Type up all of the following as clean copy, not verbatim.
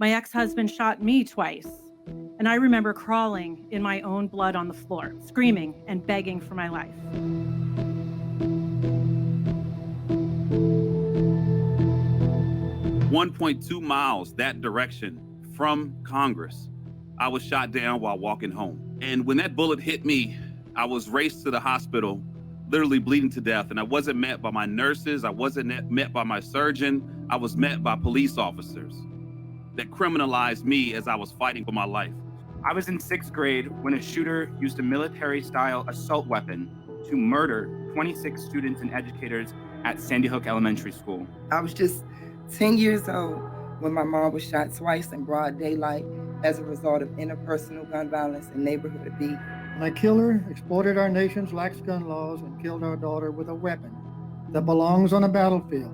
My ex-husband shot me twice, and I remember crawling in my own blood on the floor, screaming and begging for my life. "1.2 miles that direction from Congress, I was shot down while walking home. And when that bullet hit me, I was raced to the hospital, literally bleeding to death. And I wasn't met by my nurses. I wasn't met by my surgeon. I was met by police officers that criminalized me as I was fighting for my life. I was in 6th grade when a shooter used a military-style assault weapon to murder 26 students and educators at Sandy Hook Elementary School. I was just 10 years old when my mom was shot twice in broad daylight as a result of interpersonal gun violence in neighborhood B. My killer exploited our nation's lax gun laws and killed our daughter with a weapon that belongs on a battlefield,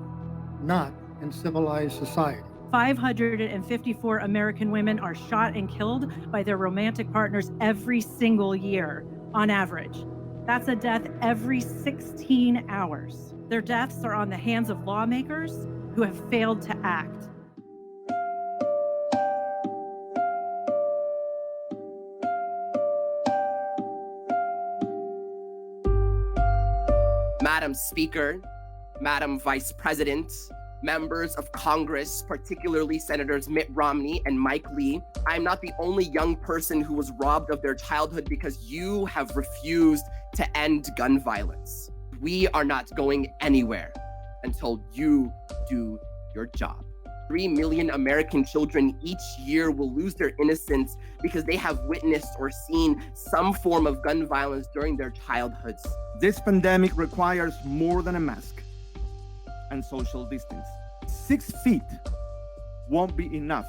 not in civilized society. 554 American women are shot and killed by their romantic partners every single year, on average. That's a death every 16 hours. Their deaths are on the hands of lawmakers who have failed to act. Madam Speaker, Madam Vice President, members of Congress, particularly Senators Mitt Romney and Mike Lee, I'm not the only young person who was robbed of their childhood because you have refused to end gun violence. We are not going anywhere until you do your job. 3 million American children each year will lose their innocence because they have witnessed or seen some form of gun violence during their childhoods. This pandemic requires more than a mask and social distance. 6 feet won't be enough,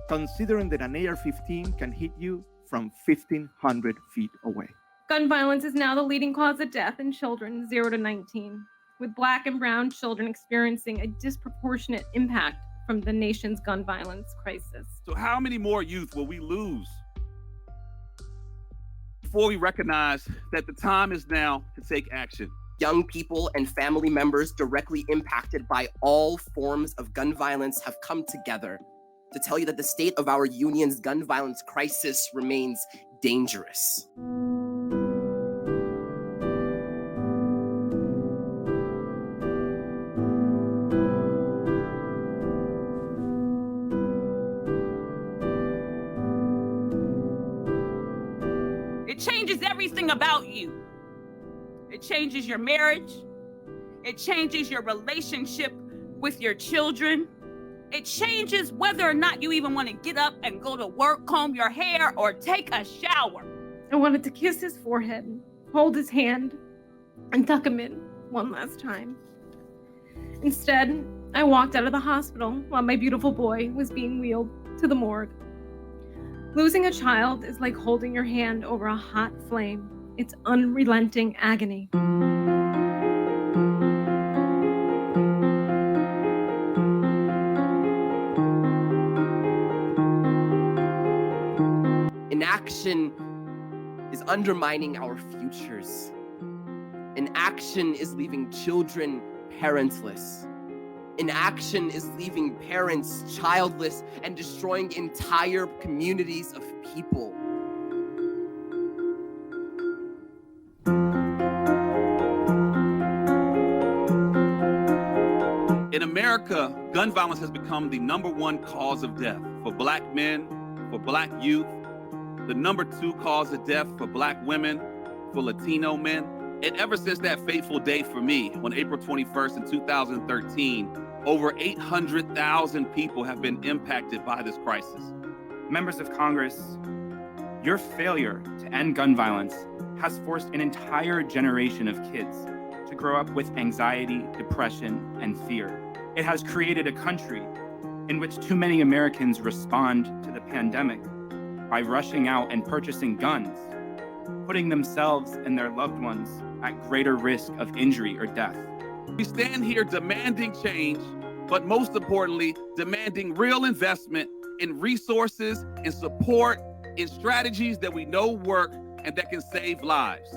considering that an AR-15 can hit you from 1,500 feet away. Gun violence is now the leading cause of death in children 0 to 19, with Black and brown children experiencing a disproportionate impact from the nation's gun violence crisis. So how many more youth will we lose before we recognize that the time is now to take action? Young people and family members directly impacted by all forms of gun violence have come together to tell you that the state of our union's gun violence crisis remains dangerous. It changes everything about you. It changes your marriage. It changes your relationship with your children. It changes whether or not you even want to get up and go to work, comb your hair, or take a shower. I wanted to kiss his forehead, hold his hand, and tuck him in one last time. Instead, I walked out of the hospital while my beautiful boy was being wheeled to the morgue. Losing a child is like holding your hand over a hot flame. It's unrelenting agony. Inaction is undermining our futures. Inaction is leaving children parentless. Inaction is leaving parents childless and destroying entire communities of people. In America, gun violence has become the #1 cause of death for Black men, for Black youth, the #2 cause of death for Black women, for Latino men. And ever since that fateful day for me, on April 21st in 2013, over 800,000 people have been impacted by this crisis. Members of Congress, your failure to end gun violence has forced an entire generation of kids to grow up with anxiety, depression, and fear. It has created a country in which too many Americans respond to the pandemic by rushing out and purchasing guns, putting themselves and their loved ones at greater risk of injury or death. We stand here demanding change, but most importantly, demanding real investment in resources, in support, in strategies that we know work and that can save lives.